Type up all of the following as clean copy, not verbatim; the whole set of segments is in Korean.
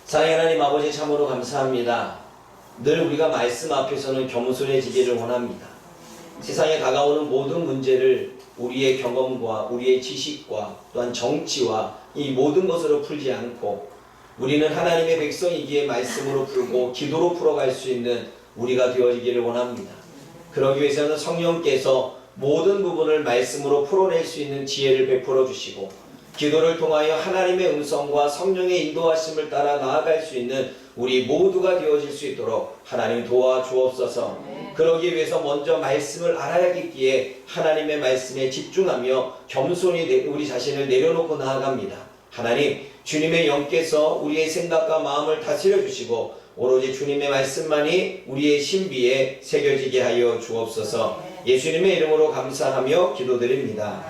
사랑의 하나님 아버지 참으로 감사합니다. 늘 우리가 말씀 앞에서는 겸손해지기를 원합니다. 세상에 다가오는 모든 문제를 우리의 경험과 우리의 지식과 또한 정치와 이 모든 것으로 풀지 않고 우리는 하나님의 백성이기에 말씀으로 풀고 기도로 풀어갈 수 있는 우리가 되어지기를 원합니다. 그러기 위해서는 성령께서 모든 부분을 말씀으로 풀어낼 수 있는 지혜를 베풀어 주시고 기도를 통하여 하나님의 음성과 성령의 인도하심을 따라 나아갈 수 있는 우리 모두가 되어질 수 있도록 하나님 도와주옵소서. 그러기 위해서 먼저 말씀을 알아야겠기에 하나님의 말씀에 집중하며 겸손히 우리 자신을 내려놓고 나아갑니다. 하나님, 주님의 영께서 우리의 생각과 마음을 다스려 주시고 오로지 주님의 말씀만이 우리의 신비에 새겨지게 하여 주옵소서. 예수님의 이름으로 감사하며 기도드립니다.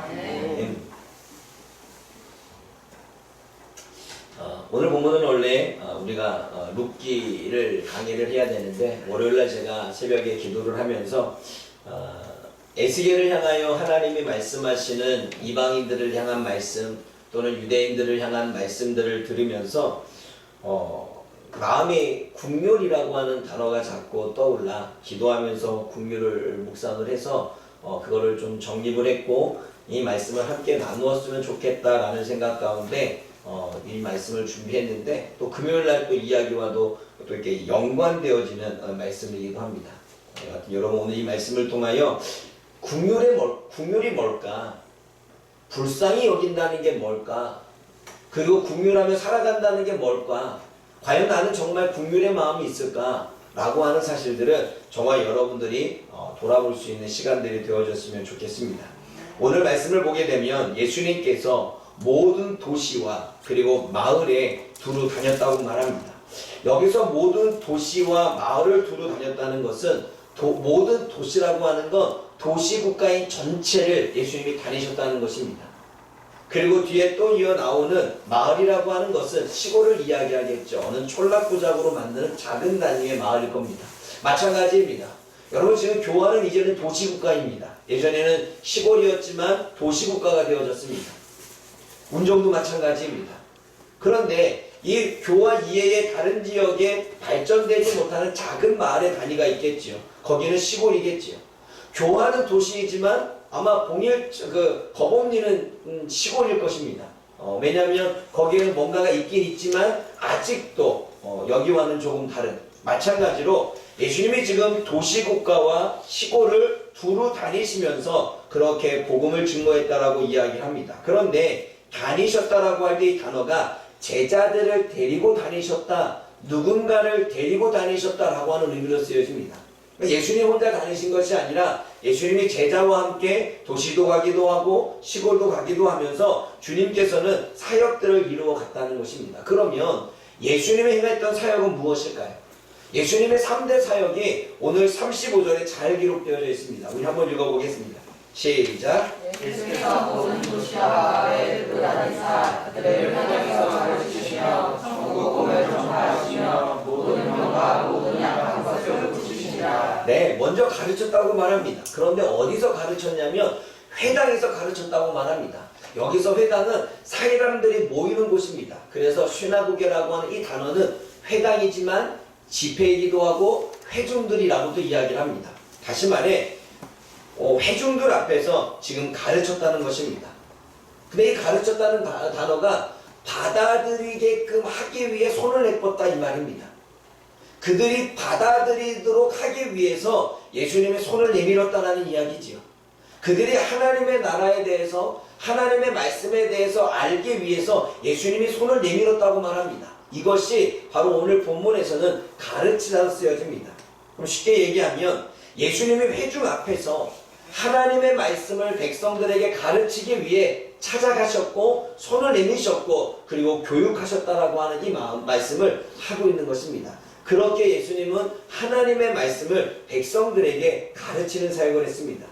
오늘 본문은 원래 우리가 룻기를 강의를 해야 되는데 월요일날 제가 새벽에 기도를 하면서 에스겔을 향하여 하나님이 말씀하시는 이방인들을 향한 말씀 또는 유대인들을 향한 말씀들을 들으면서 마음에 국률이라고 하는 단어가 자꾸 떠올라 기도하면서 국률을 묵상을 해서 그거를 좀 정립을 했고 이 말씀을 함께 나누었으면 좋겠다라는 생각 가운데 이 말씀을 준비했는데 또 금요일날 또 이야기와도 또 이렇게 연관되어지는 말씀이기도 합니다. 여러분 오늘 이 말씀을 통하여 국률이 뭘까? 불쌍히 여긴다는 게 뭘까? 그리고 국률하며 살아간다는 게 뭘까? 과연 나는 정말 국률의 마음이 있을까? 라고 하는 사실들은 정말 여러분들이 돌아볼 수 있는 시간들이 되어졌으면 좋겠습니다. 오늘 말씀을 보게 되면 예수님께서 모든 도시와 그리고 마을에 두루 다녔다고 말합니다. 여기서 모든 도시와 마을을 두루 다녔다는 것은 모든 도시라고 하는 건 도시국가인 전체를 예수님이 다니셨다는 것입니다. 그리고 뒤에 또 이어 나오는 마을이라고 하는 것은 시골을 이야기하겠죠. 어느 촌락부작으로 만드는 작은 단위의 마을일 겁니다. 마찬가지입니다. 여러분 지금 교화는 이제는 도시국가입니다. 예전에는 시골이었지만 도시국가가 되어졌습니다. 운정도 마찬가지입니다. 그런데 이 교화 이외의 다른 지역에 발전되지 못하는 작은 마을의 단위가 있겠지요. 거기는 시골이겠지요. 교화는 도시이지만 아마 법원리는 시골일 것입니다. 왜냐하면 거기에는 뭔가가 있긴 있지만 아직도 여기와는 조금 다른 마찬가지로 예수님이 지금 도시국가와 시골을 두루 다니시면서 그렇게 복음을 증거했다라고 이야기를 합니다. 그런데 다니셨다라고 할 때 이 단어가 제자들을 데리고 다니셨다, 누군가를 데리고 다니셨다라고 하는 의미로 쓰여집니다. 예수님 혼자 다니신 것이 아니라 예수님이 제자와 함께 도시도 가기도 하고 시골도 가기도 하면서 주님께서는 사역들을 이루어 갔다는 것입니다. 그러면 예수님이 행했던 사역은 무엇일까요? 예수님의 3대 사역이 오늘 35절에 잘 기록되어져 있습니다. 우리 한번 읽어보겠습니다. 시작. 예수께서 모든 도시와 마을에 다니사 그들을 현장에서 가르치시며 천국 복음을 전파하시며 모든 병과 모든 약한 것을 고치시니라. 네, 먼저 가르쳤다고 말합니다. 그런데 어디서 가르쳤냐면 회당에서 가르쳤다고 말합니다. 여기서 회당은 사람들이 모이는 곳입니다. 그래서 시나고게라고 하는 이 단어는 회당이지만 집회이기도 하고 회중들이라고도 이야기를 합니다. 다시 말해 회중들 앞에서 지금 가르쳤다는 것입니다. 근데 이 가르쳤다는 단어가 받아들이게끔 하기 위해 손을 내뻗다 이 말입니다. 그들이 받아들이도록 하기 위해서 예수님의 손을 내밀었다는 이야기지요. 그들이 하나님의 나라에 대해서 하나님의 말씀에 대해서 알기 위해서 예수님이 손을 내밀었다고 말합니다. 이것이 바로 오늘 본문에서는 가르치다로 쓰여집니다. 그럼 쉽게 얘기하면 예수님이 회중 앞에서 하나님의 말씀을 백성들에게 가르치기 위해 찾아가셨고 손을 내미셨고 그리고 교육하셨다라고 하는 이 말씀을 하고 있는 것입니다. 그렇게 예수님은 하나님의 말씀을 백성들에게 가르치는 사역을 했습니다.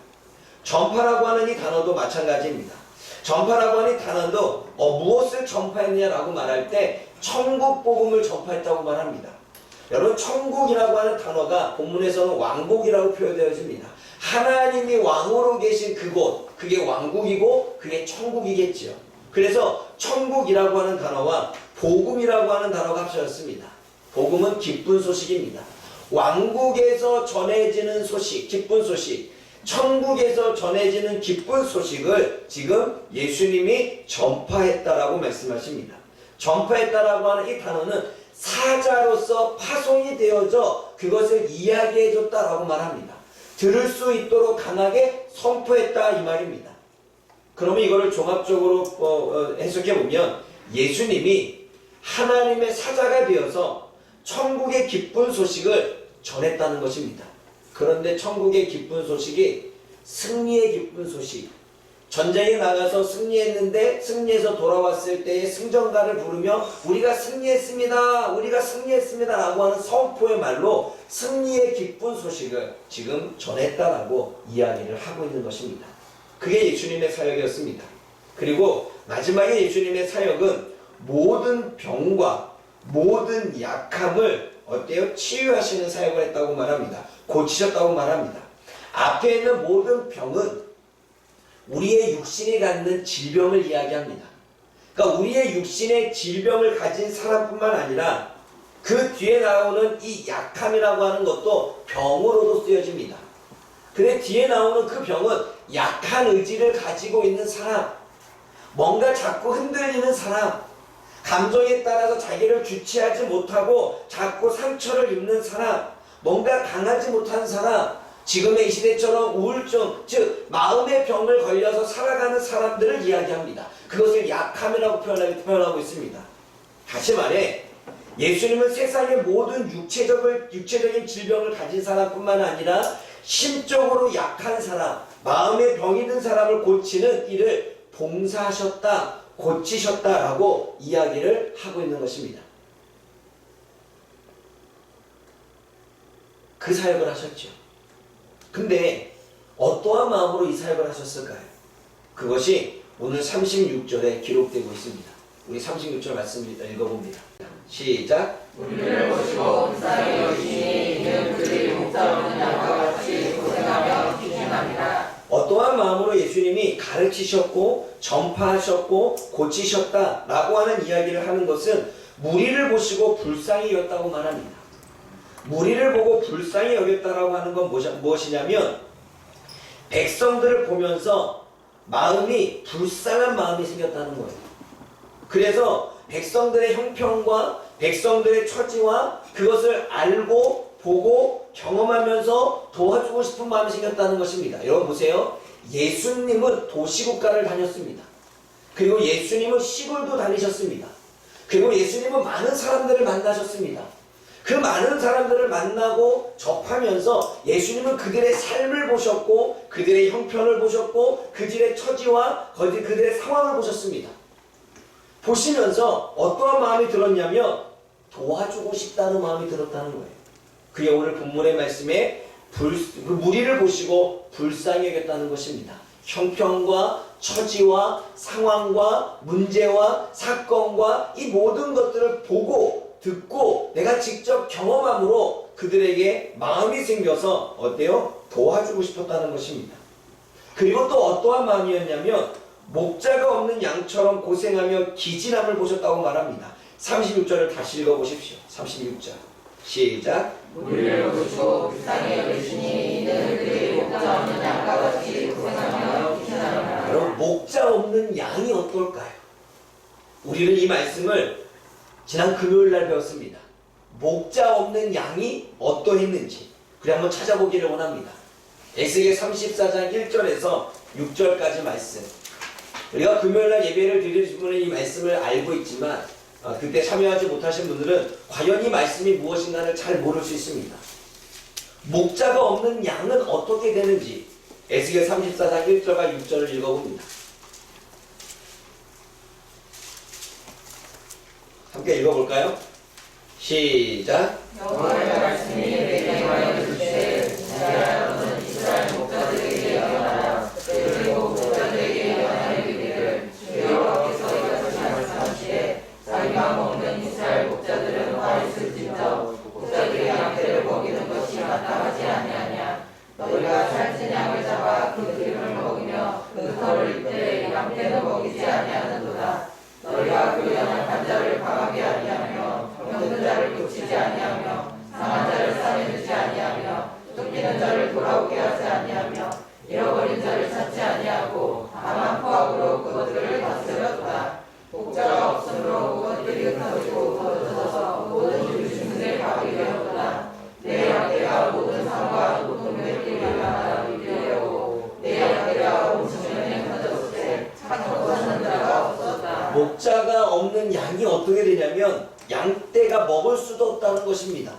전파라고 하는 이 단어도 마찬가지입니다. 전파라고 하는 이 단어도 무엇을 전파했냐라고 말할 때 천국 복음을 전파했다고 말합니다. 여러분 천국이라고 하는 단어가 본문에서는 왕국이라고 표현되어집니다. 하나님이 왕으로 계신 그곳, 그게 왕국이고 그게 천국이겠지요. 그래서 천국이라고 하는 단어와 복음이라고 하는 단어가 합쳐졌습니다. 복음은 기쁜 소식입니다. 왕국에서 전해지는 소식, 기쁜 소식, 천국에서 전해지는 기쁜 소식을 지금 예수님이 전파했다라고 말씀하십니다. 전파했다라고 하는 이 단어는 사자로서 파송이 되어져 그것을 이야기해줬다라고 말합니다. 들을 수 있도록 강하게 선포했다 이 말입니다. 그러면 이거를 종합적으로 해석해보면 예수님이 하나님의 사자가 되어서 천국의 기쁜 소식을 전했다는 것입니다. 그런데 천국의 기쁜 소식이 승리의 기쁜 소식, 전쟁에 나가서 승리했는데 승리해서 돌아왔을 때의 승전가를 부르며 우리가 승리했습니다, 우리가 승리했습니다 라고 하는 선포의 말로 승리의 기쁜 소식을 지금 전했다라고 이야기를 하고 있는 것입니다. 그게 예수님의 사역이었습니다. 그리고 마지막에 예수님의 사역은 모든 병과 모든 약함을 어때요? 치유하시는 사역을 했다고 말합니다. 고치셨다고 말합니다. 앞에 있는 모든 병은 우리의 육신이 갖는 질병을 이야기합니다. 그러니까 우리의 육신의 질병을 가진 사람뿐만 아니라 그 뒤에 나오는 이 약함이라고 하는 것도 병으로도 쓰여집니다. 근데 뒤에 나오는 그 병은 약한 의지를 가지고 있는 사람, 뭔가 자꾸 흔들리는 사람, 감정에 따라서 자기를 주체하지 못하고 자꾸 상처를 입는 사람, 뭔가 강하지 못한 사람, 지금의 이 시대처럼 우울증, 즉 마음의 병을 걸려서 살아가는 사람들을 이야기합니다. 그것을 약함이라고 표현하고 있습니다. 다시 말해 예수님은 세상의 모든 육체적인 질병을 가진 사람뿐만 아니라 심적으로 약한 사람, 마음의 병이 든 사람을 고치는 일을 봉사하셨다, 고치셨다라고 이야기를 하고 있는 것입니다. 그 사역을 하셨죠. 근데 어떠한 마음으로 이 사역을 하셨을까요? 그것이 오늘 36절에 기록되고 있습니다. 우리 36절 말씀 읽어봅니다. 시작. 우리를 보시고 불쌍히 여기시니 이는 그들이 목자 없는 양과 같이 고생하며 기준합니다. 어떠한 마음으로 예수님이 가르치셨고 전파하셨고 고치셨다라고 하는 이야기를 하는 것은 무리를 보시고 불쌍히 여겼다고 말합니다. 무리를 보고 불쌍히 여겼다라고 하는 건 무엇이냐면 백성들을 보면서 마음이 불쌍한 마음이 생겼다는 거예요. 그래서 백성들의 형편과 백성들의 처지와 그것을 알고 보고 경험하면서 도와주고 싶은 마음이 생겼다는 것입니다. 여러분 보세요. 예수님은 도시국가를 다녔습니다. 그리고 예수님은 시골도 다니셨습니다. 그리고 예수님은 많은 사람들을 만나셨습니다. 그 많은 사람들을 만나고 접하면서 예수님은 그들의 삶을 보셨고 그들의 형편을 보셨고 그들의 처지와 그들의 상황을 보셨습니다. 보시면서 어떠한 마음이 들었냐면 도와주고 싶다는 마음이 들었다는 거예요. 그게 오늘 본문의 말씀에 무리를 보시고 불쌍히 여겼다는 것입니다. 형편과 처지와 상황과 문제와 사건과 이 모든 것들을 보고 듣고 내가 직접 경험함으로 그들에게 마음이 생겨서 어때요? 도와주고 싶었다는 것입니다. 그리고 또 어떠한 마음이었냐면 목자가 없는 양처럼 고생하며 기진함을 보셨다고 말합니다. 36절을 다시 읽어보십시오. 36절 시작. 우리를 보시고 불쌍히 여기시니 이는 그들이 목자 없는 양과 같이 고생하며 기준합니다. 여러분 목자 없는 양이 어떨까요? 우리는 이 말씀을 지난 금요일날 배웠습니다. 목자 없는 양이 어떠했는지 그래 한번 찾아보기를 원합니다. 에스겔 34장 1절에서 6절까지 말씀. 우리가 금요일날 예배를 드릴 분은 이 말씀을 알고 있지만 그때 참여하지 못하신 분들은 과연 이 말씀이 무엇인가를 잘 모를 수 있습니다. 목자가 없는 양은 어떻게 되는지 에스겔 34장 1절과 6절을 읽어봅니다. 함께 읽어볼까요? 시작. 여호와의 말씀이 내게 임하여 이르시되 너는 이스라엘 목자들에게 예언하라. 그리고 목자들에게 예언하여 이르기를 주 여호와께서 이같이 말씀하시되 자기가 먹는 이스라엘 목자들은 화를 찢어 목자들의 양떼를 먹이는 것이 마땅하지 아니하냐. 너희가 살찐 양을 잡아 그 기름을 먹이며 그 털을 입되 양떼는 먹이지 아니하는도다. 너희가 그 양을 관자를 강하게 목자가 없는 양이 어떻게 되냐면 양떼가 먹을 수도 없다는 것입니다.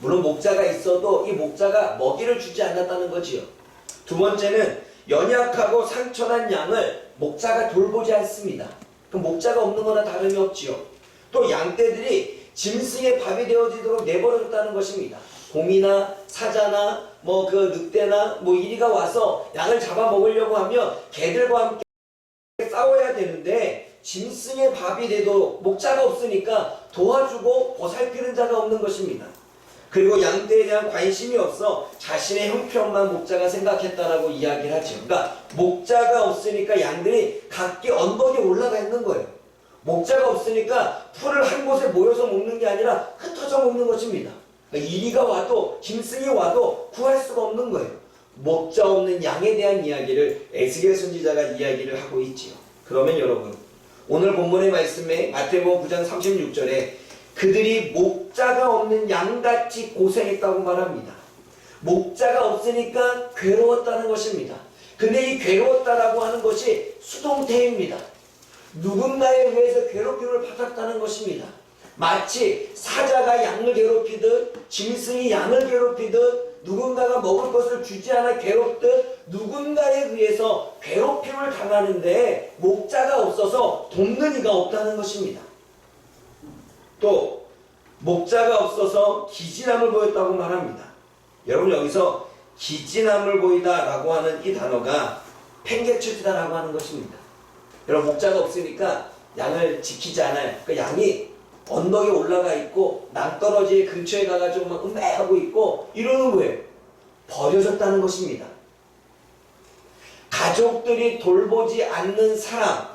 물론 목자가 있어도 이 목자가 먹이를 주지 않았다는 거지요. 두 번째는 연약하고 상처난 양을 목자가 돌보지 않습니다. 그럼 목자가 없는 거나 다름이 없지요. 또 양떼들이 짐승의 밥이 되어지도록 내버려뒀다는 것입니다. 곰이나 사자나 뭐 그 늑대나 뭐 이리가 와서 양을 잡아먹으려고 하면 개들과 함께 싸워야 되는데 짐승의 밥이 되도록 목자가 없으니까 도와주고 보살피는 자가 없는 것입니다. 그리고 양떼에 대한 관심이 없어 자신의 형편만 목자가 생각했다라고 이야기를 하죠. 그러니까 목자가 없으니까 양들이 각기 언덕에 올라가 있는 거예요. 목자가 없으니까 풀을 한 곳에 모여서 먹는 게 아니라 흩어져 먹는 것입니다. 그러니까 이리가 와도 짐승이 와도 구할 수가 없는 거예요. 목자 없는 양에 대한 이야기를 에스겔 선지자가 이야기를 하고 있지요. 그러면 여러분, 오늘 본문의 말씀에 마태복음 9장 36절에 그들이 목자가 없는 양같이 고생했다고 말합니다. 목자가 없으니까 괴로웠다는 것입니다. 근데 이 괴로웠다라고 하는 것이 수동태입니다. 누군가에 의해서 괴롭힘을 받았다는 것입니다. 마치 사자가 양을 괴롭히듯 짐승이 양을 괴롭히듯 누군가가 먹을 것을 주지 않아 괴롭듯 누군가에 의해서 괴롭힘을 당하는데 목자가 없어서 돕는 이가 없다는 것입니다. 또 목자가 없어서 기진함을 보였다고 말합니다. 여러분, 여기서 기진함을 보이다 라고 하는 이 단어가 팽개쳐지다 라고 하는 것입니다. 여러분, 목자가 없으니까 양을 지키지 않아요. 그 양이 언덕에 올라가 있고 낭떠러지의 근처에 가가지고 막 음해하고 있고 이러는 거예요. 버려졌다는 것입니다. 가족들이 돌보지 않는 사람,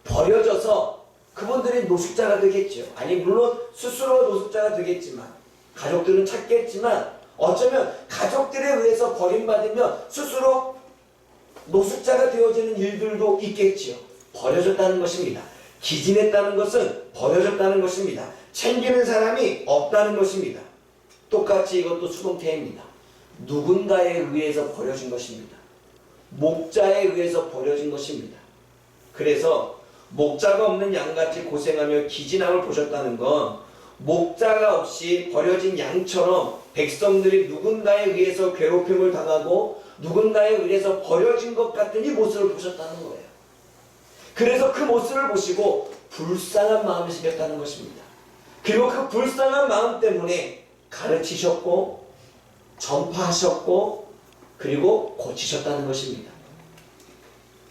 버려져서 그분들이 노숙자가 되겠죠. 아니 물론 스스로 노숙자가 되겠지만 가족들은 찾겠지만 어쩌면 가족들에 의해서 버림받으면 스스로 노숙자가 되어지는 일들도 있겠지요. 버려졌다는 것입니다. 기진했다는 것은 버려졌다는 것입니다. 챙기는 사람이 없다는 것입니다. 똑같이 이것도 수동태입니다. 누군가에 의해서 버려진 것입니다. 목자에 의해서 버려진 것입니다. 그래서 목자가 없는 양같이 고생하며 기진함을 보셨다는 건 목자가 없이 버려진 양처럼 백성들이 누군가에 의해서 괴롭힘을 당하고 누군가에 의해서 버려진 것 같은 이 모습을 보셨다는 거예요. 그래서 그 모습을 보시고 불쌍한 마음이 생겼다는 것입니다. 그리고 그 불쌍한 마음 때문에 가르치셨고 전파하셨고 그리고 고치셨다는 것입니다.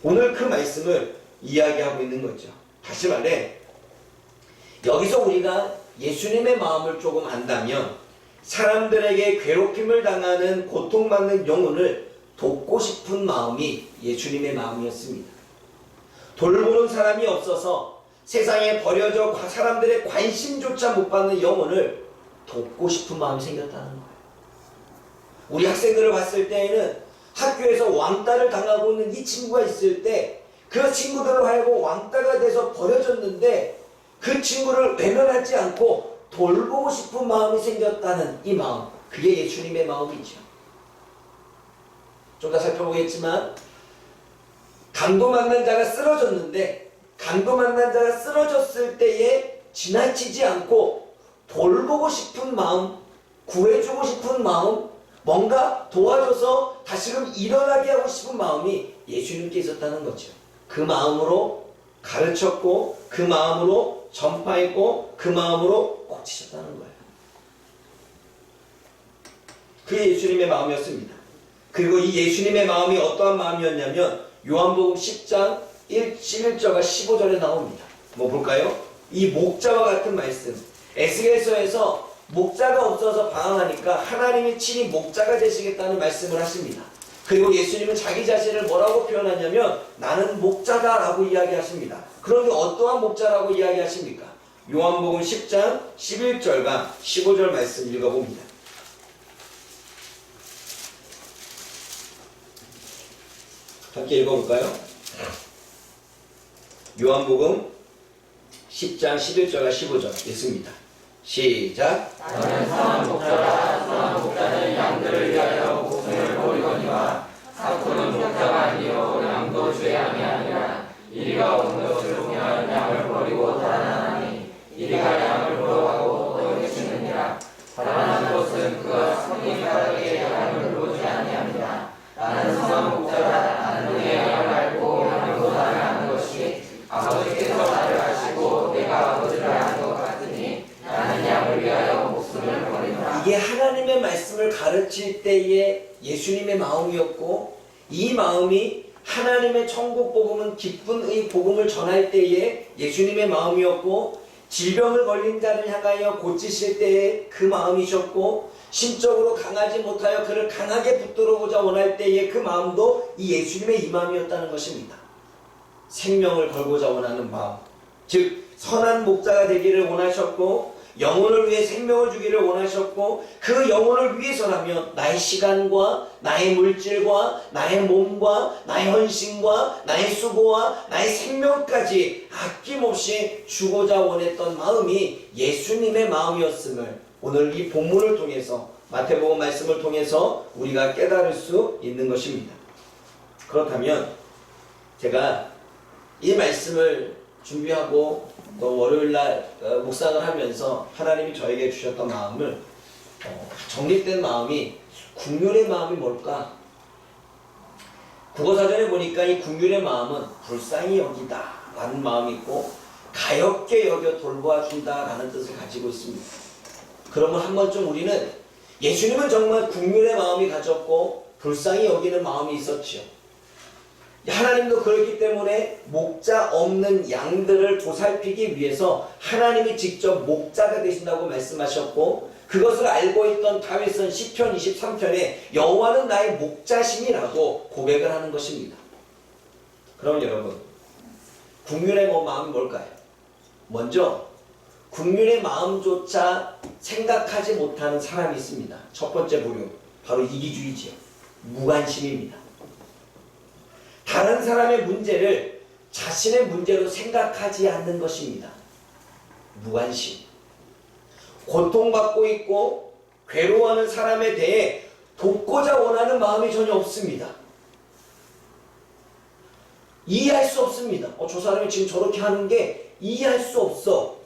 오늘 그 말씀을 이야기하고 있는 거죠. 다시 말해 여기서 우리가 예수님의 마음을 조금 안다면 사람들에게 괴롭힘을 당하는 고통받는 영혼을 돕고 싶은 마음이 예수님의 마음이었습니다. 돌보는 사람이 없어서 세상에 버려져 사람들의 관심조차 못 받는 영혼을 돕고 싶은 마음이 생겼다는 거예요. 우리 학생들을 봤을 때에는 학교에서 왕따를 당하고 있는 이 친구가 있을 때 그 친구들을 하여금 왕따가 돼서 버려졌는데 그 친구를 외면하지 않고 돌보고 싶은 마음이 생겼다는 이 마음, 그게 예수님의 마음이죠. 좀 더 살펴보겠지만 강도 만난 자가 쓰러졌는데 강도 만난 자가 쓰러졌을 때에 지나치지 않고 돌보고 싶은 마음, 구해주고 싶은 마음, 뭔가 도와줘서 다시금 일어나게 하고 싶은 마음이 예수님께 있었다는 거죠. 그 마음으로 가르쳤고 그 마음으로 전파했고 그 마음으로 고치셨다는 거예요. 그게 예수님의 마음이었습니다. 그리고 이 예수님의 마음이 어떠한 마음이었냐면 요한복음 10장 11절과 15절에 나옵니다. 뭐 볼까요? 이 목자와 같은 말씀, 에스겔서에서 목자가 없어서 방황하니까 하나님이 친히 목자가 되시겠다는 말씀을 하십니다. 그리고 예수님은 자기 자신을 뭐라고 표현하냐면 나는 목자다 라고 이야기하십니다. 그런데 어떠한 목자라고 이야기하십니까? 요한복음 10장 11절과 15절 말씀 읽어봅니다. 함께 읽어볼까요? 요한복음 10장 11절과 15절 읽습니다. 시작. 나는 선한 목자라. 선한 목자는 양들을 위하여 목숨을 버리거니와 사토는 목자가 아니요 양도 죄함이 아니라 이리가 온 것을 보면 이게 하나님의 말씀을 가르칠 때의 예수님의 마음이었고, 이 마음이 하나님의 천국 복음은 기쁜 의 복음을 전할 때에 예수님의 마음이었고, 질병을 걸린 자를 향하여 고치실 때에 그 마음이셨고, 심적으로 강하지 못하여 그를 강하게 붙들어보자 원할 때에 그 마음도 이 예수님의 이 마음이었다는 것입니다. 생명을 걸고자 원하는 마음, 즉 선한 목자가 되기를 원하셨고, 영혼을 위해 생명을 주기를 원하셨고, 그 영혼을 위해서라면 나의 시간과 나의 물질과 나의 몸과 나의 헌신과 나의 수고와 나의 생명까지 아낌없이 주고자 원했던 마음이 예수님의 마음이었음을 오늘 이 본문을 통해서, 마태복음 말씀을 통해서 우리가 깨달을 수 있는 것입니다. 그렇다면 제가 이 말씀을 준비하고 또 월요일날 묵상을 하면서 하나님이 저에게 주셨던 마음을, 정립된 마음이 긍휼의 마음이 뭘까? 국어사전에 보니까 이 긍휼의 마음은 불쌍히 여기다 라는 마음이 있고, 가엾게 여겨 돌보아준다 라는 뜻을 가지고 있습니다. 그러면 한 번쯤 우리는 예수님은 정말 긍휼의 마음이 가졌고 불쌍히 여기는 마음이 있었지요. 하나님도 그렇기 때문에 목자 없는 양들을 보살피기 위해서 하나님이 직접 목자가 되신다고 말씀하셨고, 그것을 알고 있던 다윗은 시편 23편에 여호와는 나의 목자심이라고 고백을 하는 것입니다. 그럼 여러분, 긍휼의 마음이 뭘까요? 먼저 긍휼의 마음조차 생각하지 못하는 사람이 있습니다. 첫 번째 부류, 바로 이기주의지요. 무관심입니다. 다른 사람의 문제를 자신의 문제로 생각하지 않는 것입니다. 무관심. 고통받고 있고 괴로워하는 사람에 대해 돕고자 원하는 마음이 전혀 없습니다. 이해할 수 없습니다. 저 사람이 지금 저렇게 하는 게 이해할 수 없어.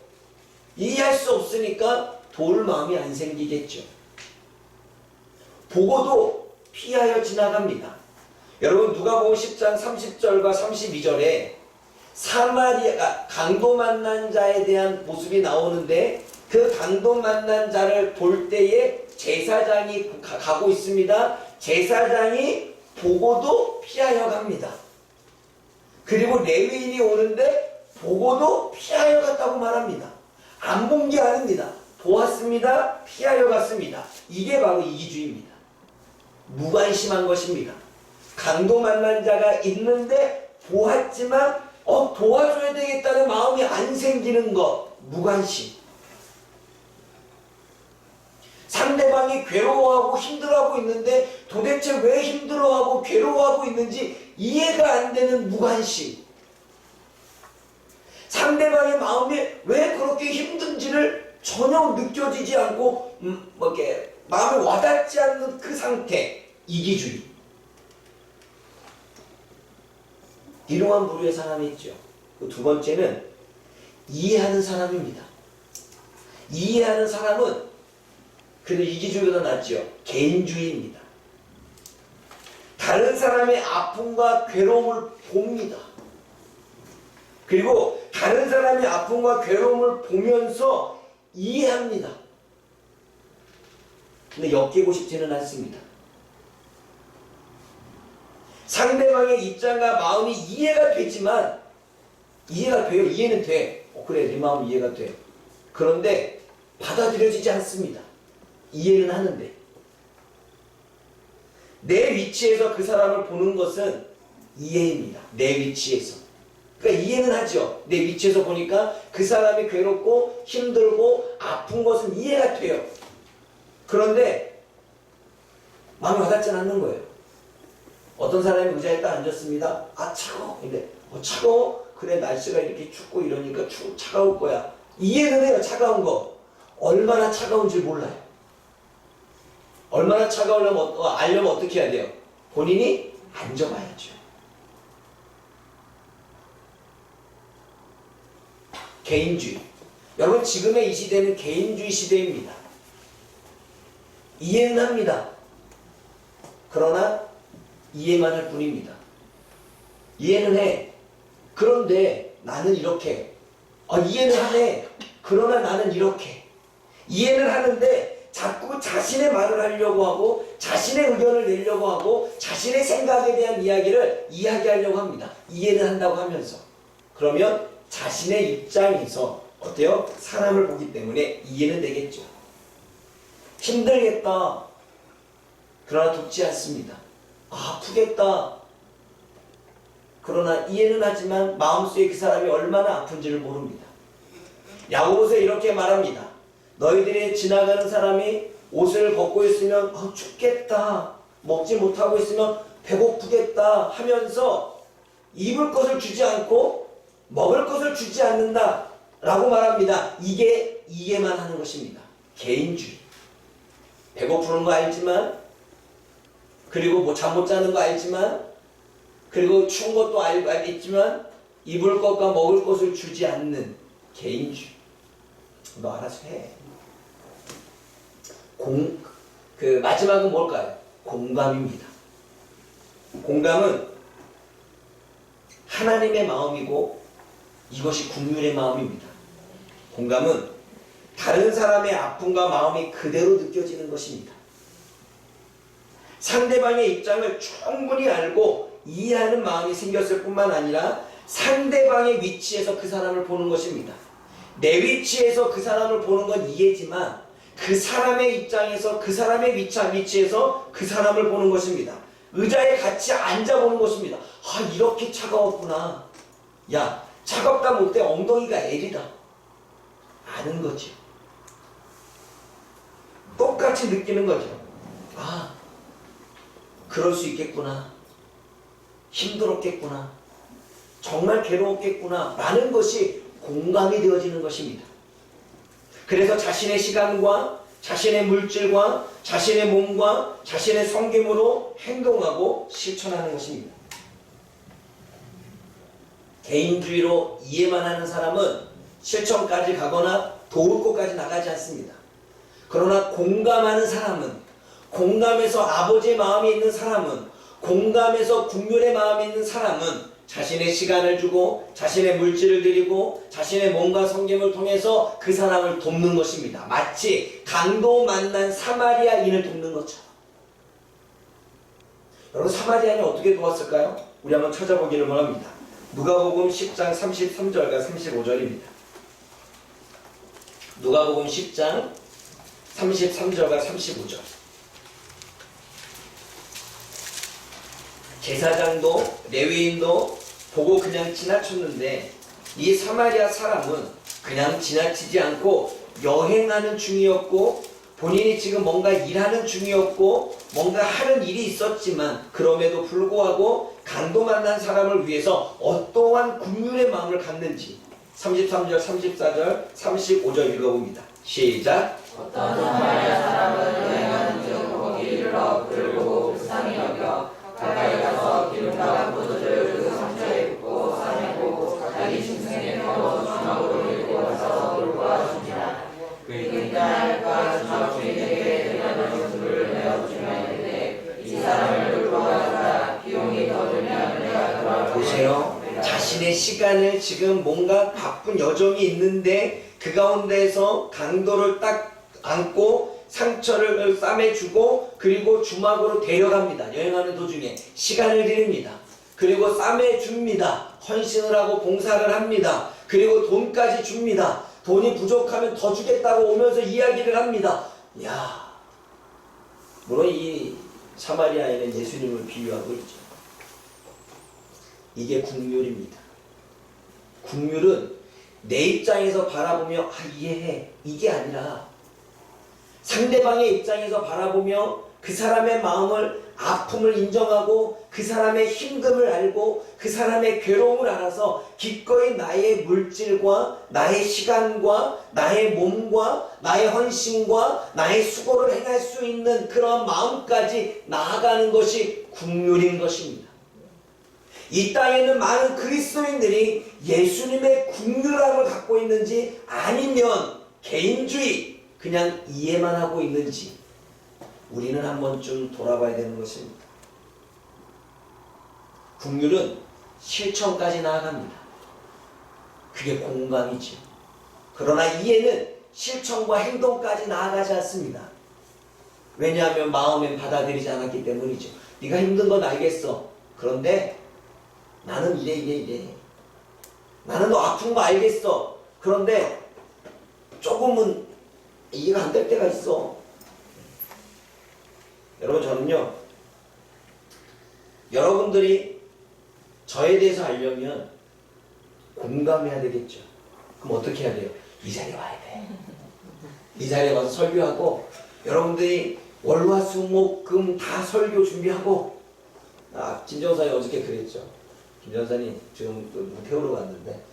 이해할 수 없으니까 도울 마음이 안 생기겠죠. 보고도 피하여 지나갑니다. 여러분, 누가복음 10장 30절과 32절에 사마리아 강도 만난 자에 대한 모습이 나오는데, 그 강도 만난 자를 볼 때에 제사장이 가고 있습니다. 제사장이 보고도 피하여 갑니다. 그리고 레위인이 오는데 보고도 피하여 갔다고 말합니다. 안 본 게 아닙니다. 보았습니다. 피하여 갔습니다. 이게 바로 이기주의입니다. 무관심한 것입니다. 강도 만난 자가 있는데 보았지만 도와줘야 되겠다는 마음이 안 생기는 것, 무관심. 상대방이 괴로워하고 힘들어하고 있는데 도대체 왜 힘들어하고 괴로워하고 있는지 이해가 안 되는 무관심. 상대방의 마음이 왜 그렇게 힘든지를 전혀 느껴지지 않고 이렇게 마음에 와닿지 않는 그 상태, 이기주의. 이러한 부류의 사람이 있죠. 그 두 번째는 이해하는 사람입니다. 이해하는 사람은 그래도 이기주의보다 낫죠. 개인주의입니다. 다른 사람의 아픔과 괴로움을 봅니다. 그리고 다른 사람의 아픔과 괴로움을 보면서 이해합니다. 근데 엮이고 싶지는 않습니다. 상대방의 입장과 마음이 이해가 되지만, 이해가 돼요. 이해는 돼. 그래, 네 마음 이해가 돼. 그런데 받아들여지지 않습니다. 이해는 하는데. 내 위치에서 그 사람을 보는 것은 이해입니다. 내 위치에서. 그러니까 이해는 하죠. 내 위치에서 보니까 그 사람이 괴롭고 힘들고 아픈 것은 이해가 돼요. 그런데 마음이 와닿지 않는 거예요. 어떤 사람이 의자에 딱 앉았습니다. 차가워. 근데 차가워? 그래, 날씨가 이렇게 춥고 이러니까 차가울 거야. 이해는 해요. 차가운 거. 얼마나 차가운지 몰라요. 얼마나 차가우려면 알려면 어떻게 해야 돼요? 본인이 앉아봐야죠. 개인주의. 여러분, 지금의 이 시대는 개인주의 시대입니다. 이해는 합니다. 그러나 이해만 할 뿐입니다. 이해는 해. 그런데 나는 이렇게. 이해는 하네. 그러나 나는 이렇게. 이해는 하는데 자꾸 자신의 말을 하려고 하고 자신의 의견을 내려고 하고 자신의 생각에 대한 이야기를 이야기하려고 합니다. 이해를 한다고 하면서. 그러면 자신의 입장에서 어때요? 사람을 보기 때문에 이해는 되겠죠. 힘들겠다. 그러나 돕지 않습니다. 아프겠다. 그러나 이해는 하지만 마음속에 그 사람이 얼마나 아픈지를 모릅니다. 야고보서에 이렇게 말합니다. 너희들이 지나가는 사람이 옷을 벗고 있으면 춥겠다. 먹지 못하고 있으면 배고프겠다 하면서 입을 것을 주지 않고 먹을 것을 주지 않는다 라고 말합니다. 이게 이해만 하는 것입니다. 개인주의. 배고프는 거 알지만, 그리고 뭐 잠 못 자는 거 알지만, 그리고 추운 것도 알겠지만 입을 것과 먹을 것을 주지 않는 개인주의. 너 알아서 해. 마지막은 뭘까요? 공감입니다. 공감은 하나님의 마음이고 이것이 국민의 마음입니다. 공감은 다른 사람의 아픔과 마음이 그대로 느껴지는 것입니다. 상대방의 입장을 충분히 알고 이해하는 마음이 생겼을 뿐만 아니라 상대방의 위치에서 그 사람을 보는 것입니다. 내 위치에서 그 사람을 보는 건 이해지만 그 사람의 입장에서 그 사람의 위치에서 그 사람을 보는 것입니다. 의자에 같이 앉아보는 것입니다. 이렇게 차가웠구나. 야, 차갑다 못해 엉덩이가 L이다. 아는 거지. 똑같이 느끼는 거죠. 그럴 수 있겠구나. 힘들었겠구나. 정말 괴로웠겠구나. 라는 것이 공감이 되어지는 것입니다. 그래서 자신의 시간과 자신의 물질과 자신의 몸과 자신의 성김으로 행동하고 실천하는 것입니다. 개인주의로 이해만 하는 사람은 실천까지 가거나 도울 곳까지 나가지 않습니다. 그러나 공감하는 사람은, 공감해서 아버지의 마음이 있는 사람은, 공감해서 국률의 마음이 있는 사람은 자신의 시간을 주고 자신의 물질을 드리고 자신의 몸과 성김을 통해서 그 사람을 돕는 것입니다. 마치 강도 만난 사마리아인을 돕는 것처럼. 여러분, 사마리아인이 어떻게 도왔을까요? 우리 한번 찾아보기를 원합니다. 누가복음 10장 33절과 35절입니다. 누가복음 10장 33절과 35절. 제사장도 레위인도 보고 그냥 지나쳤는데 이 사마리아 사람은 그냥 지나치지 않고 여행하는 중이었고 본인이 지금 뭔가 일하는 중이었고 뭔가 하는 일이 있었지만 그럼에도 불구하고 강도 만난 사람을 위해서 어떠한 국률의 마음을 갖는지 33절, 34절, 35절 읽어봅니다. 시작. 어떤 사마리아 사람은 여행하는 중 거기 이르러 그를 보고 불쌍히 여겨 가까이 가서 기름과 포도주를 그 상처에 붓고 싸매고 자기 짐승에 태워 주막으로 밀고 가서 돌보아 줍니다. 그이날 주막 주인에게 드려놓은 술을 내어주면 이르되 이 사람을 돌보아주라. 비용이 더 들면 내가 돌아올 보세요. 자신의 시간을 지금 뭔가 바쁜 여정이 있는데 그 가운데에서 강도를 딱 안고 상처를 싸매주고 그리고 주막으로 데려갑니다. 여행하는 도중에 시간을 드립니다. 그리고 싸매줍니다. 헌신을 하고 봉사를 합니다. 그리고 돈까지 줍니다. 돈이 부족하면 더 주겠다고 오면서 이야기를 합니다. 야, 물론 이 사마리아인은 예수님을 비유하고 있죠. 이게 국률입니다. 국률은 내 입장에서 바라보며 이해해, 이게 아니라 상대방의 입장에서 바라보며 그 사람의 마음을, 아픔을 인정하고 그 사람의 힘듦을 알고 그 사람의 괴로움을 알아서 기꺼이 나의 물질과 나의 시간과 나의 몸과 나의 헌신과 나의 수고를 행할 수 있는 그런 마음까지 나아가는 것이 국률인 것입니다. 이 땅에는 많은 그리스도인들이 예수님의 국률함을 갖고 있는지 아니면 개인주의, 그냥 이해만 하고 있는지 우리는 한 번쯤 돌아봐야 되는 것입니다. 국률은 실천까지 나아갑니다. 그게 공감이죠. 그러나 이해는 실천과 행동까지 나아가지 않습니다. 왜냐하면 마음엔 받아들이지 않았기 때문이죠. 네가 힘든 건 알겠어. 그런데 나는 이래. 나는 너 아픈 거 알겠어. 그런데 조금은 이해가 안 될 때가 있어. 여러분, 저는요, 여러분들이 저에 대해서 알려면 공감해야 되겠죠. 그럼 어떻게 해야 돼요? 이 자리에 와야 돼. 이 자리에 와서 설교하고, 여러분들이 월화수목금 다 설교 준비하고, 김 전사님 어저께 그랬죠. 김 전사님 지금 누구 태우러 갔는데,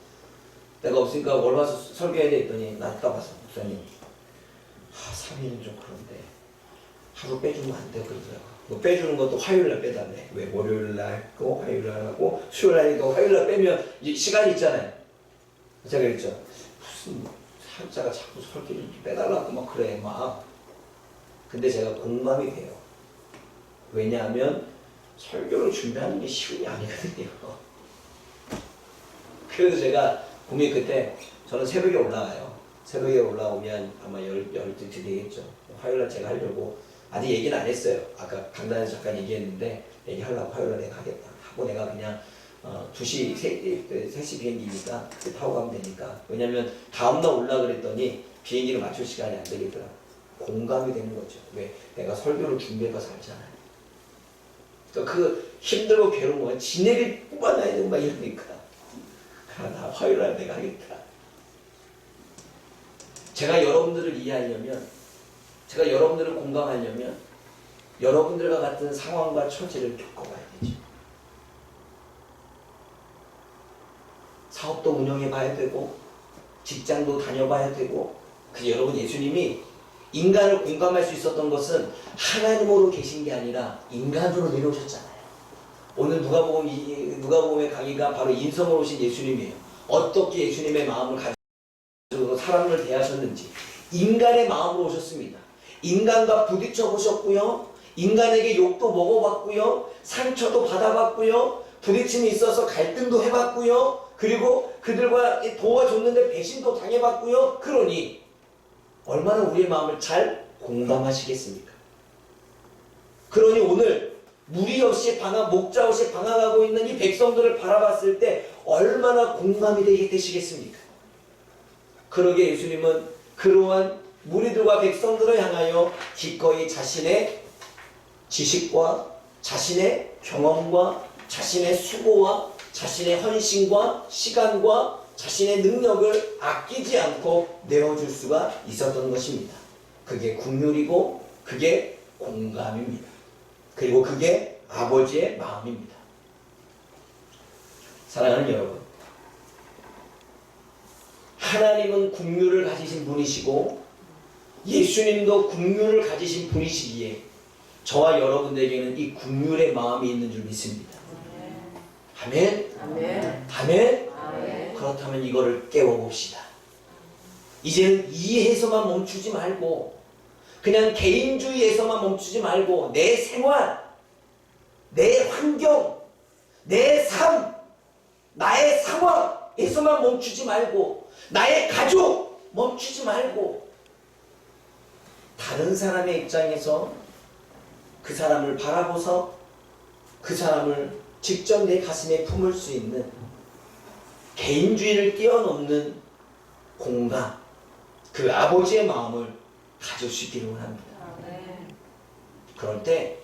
내가 없으니까 월화수 설교해야 돼 했더니, 나갔다 와서 목사님, 3일은 좀 그런데 하루 빼주면 안 돼 그러더라고. 뭐 빼주는 것도 화요일날 빼달래. 왜? 월요일날 또 화요일날 하고 수요일날이니까 화요일날 빼면 시간이 있잖아요. 제가 그랬죠. 무슨 살자가 자꾸 설교를 빼달라고 막 그래 막. 근데 제가 공감이 돼요. 왜냐하면 설교를 준비하는 게 쉬운 게 아니거든요. 그래서 제가 분명히 그때 저는 새벽에 올라가요. 새벽에 올라오면 아마 12시 되겠죠. 화요일날 제가 하려고 아직 얘기는 안 했어요. 아까 강단에서 잠깐 얘기했는데 얘기하려고 화요일날 내가 하겠다 하고 내가 그냥 2시, 3시 비행기니까 타고 가면 되니까. 왜냐면 다음날 올라 그랬더니 비행기를 맞출 시간이 안 되겠더라고. 공감이 되는 거죠. 왜? 내가 설교를 준비해서 알잖아요. 그러니까 그 힘들고 괴로운 거야. 지네를 뽑아놔야 되는 막 이러니까. 나 화요일날 내가 하겠다. 제가 여러분들을 이해하려면, 제가 여러분들을 공감하려면 여러분들과 같은 상황과 처지를 겪어봐야 되죠. 사업도 운영해 봐야 되고 직장도 다녀봐야 되고. 그 여러분, 예수님이 인간을 공감할 수 있었던 것은 하나님으로 계신 게 아니라 인간으로 내려오셨잖아요. 오늘 누가복음의 강의가 바로 인성으로 오신 예수님이에요. 어떻게 예수님의 마음을 가지고 사람을 대하셨는지 인간의 마음으로 오셨습니다. 인간과 부딪혀 보셨고요. 인간에게 욕도 먹어봤고요. 상처도 받아봤고요. 부딪힘이 있어서 갈등도 해봤고요. 그리고 그들과 도와줬는데 배신도 당해봤고요. 그러니 얼마나 우리의 마음을 잘 공감하시겠습니까? 그러니 오늘 무리 없이 목자 없이 방황하고 있는 이 백성들을 바라봤을 때 얼마나 공감이 되시겠습니까? 그러게 예수님은 그러한 무리들과 백성들을 향하여 기꺼이 자신의 지식과 자신의 경험과 자신의 수고와 자신의 헌신과 시간과 자신의 능력을 아끼지 않고 내어줄 수가 있었던 것입니다. 그게 긍휼이고 그게 공감입니다. 그리고 그게 아버지의 마음입니다. 사랑하는 여러분, 하나님은 긍휼을 가지신 분이시고 예수님도 긍휼을 가지신 분이시기에 저와 여러분들에게는 이 긍휼의 마음이 있는 줄 믿습니다. 아멘? 아멘? 아멘? 아멘. 그렇다면 이거를 깨워봅시다. 이제는 이해에서만 멈추지 말고 그냥 개인주의에서만 멈추지 말고 내 생활, 내 환경, 내 삶, 나의 상황에서만 멈추지 말고 나의 가족 멈추지 말고 다른 사람의 입장에서 그 사람을 바라보서 그 사람을 직접 내 가슴에 품을 수 있는 개인주의를 뛰어넘는 공감, 그 아버지의 마음을 가질 수 있기를 원합니다. 그럴 때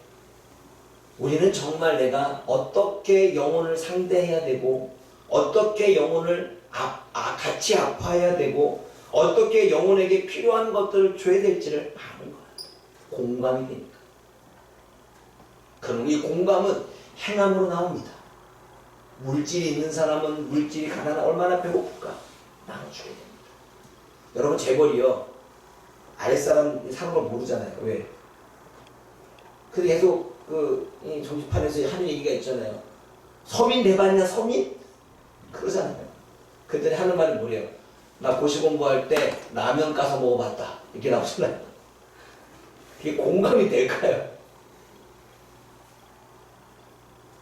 우리는 정말 내가 어떻게 영혼을 상대해야 되고 어떻게 영혼을 같이 아파해야 되고 어떻게 영혼에게 필요한 것들을 줘야 될지를 아는 거야. 공감이 되니까. 그럼 이 공감은 행함으로 나옵니다. 물질이 있는 사람은 물질이 가난한 얼마나 배고플까? 나눠줘야 됩니다. 여러분, 재벌이요 아랫사람 사는 걸 모르잖아요. 왜? 그 계속 이 정치판에서 하는 얘기가 있잖아요. 서민 돼봤냐 서민? 그러잖아요. 그랬더니 하는 말이 뭐래요? 나 고시 공부할 때 라면 까서 먹어봤다. 이렇게 나오잖아요. 그게 공감이 될까요?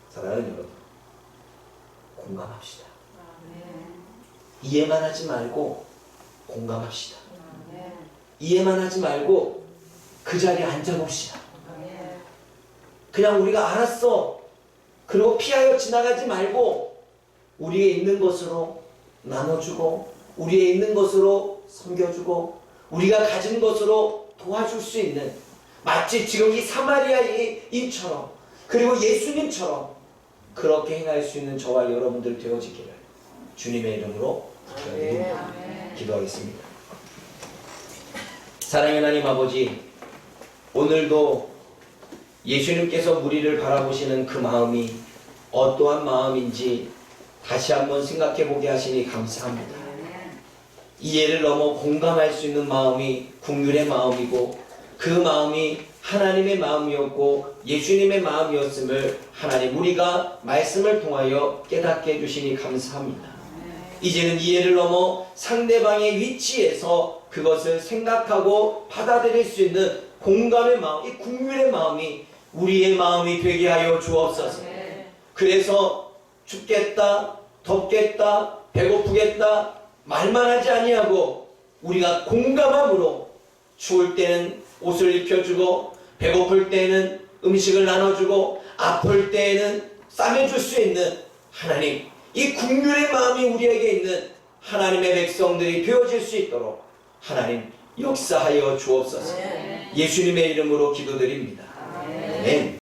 사랑하는 여러분, 공감합시다. 이해만 하지 말고 공감합시다. 이해만 하지 말고 그 자리에 앉아봅시다. 그냥 우리가 알았어 그리고 피하여 지나가지 말고 우리의 있는 것으로 나눠주고 우리의 있는 것으로 섬겨주고 우리가 가진 것으로 도와줄 수 있는, 마치 지금 이 사마리아인처럼 그리고 예수님처럼 그렇게 행할 수 있는 저와 여러분들 되어지기를 주님의 이름으로 부탁드립니다. 기도하겠습니다. 사랑의 하나님 아버지, 오늘도 예수님께서 우리를 바라보시는 그 마음이 어떠한 마음인지 다시 한번 생각해 보게 하시니 감사합니다. 이해를 넘어 공감할 수 있는 마음이 국률의 마음이고 그 마음이 하나님의 마음이었고 예수님의 마음이었음을 하나님 우리가 말씀을 통하여 깨닫게 해주시니 감사합니다. 이제는 이해를 넘어 상대방의 위치에서 그것을 생각하고 받아들일 수 있는 공감의 마음, 이 국률의 마음이 우리의 마음이 되게 하여 주옵소서. 그래서 춥겠다, 덥겠다, 배고프겠다 말만 하지 아니하고 우리가 공감함으로 추울 때는 옷을 입혀주고 배고플 때는 음식을 나눠주고 아플 때에는 싸매줄 수 있는 하나님, 이 국률의 마음이 우리에게 있는 하나님의 백성들이 되어질 수 있도록 하나님 역사하여 주옵소서. 예수님의 이름으로 기도드립니다. 아멘.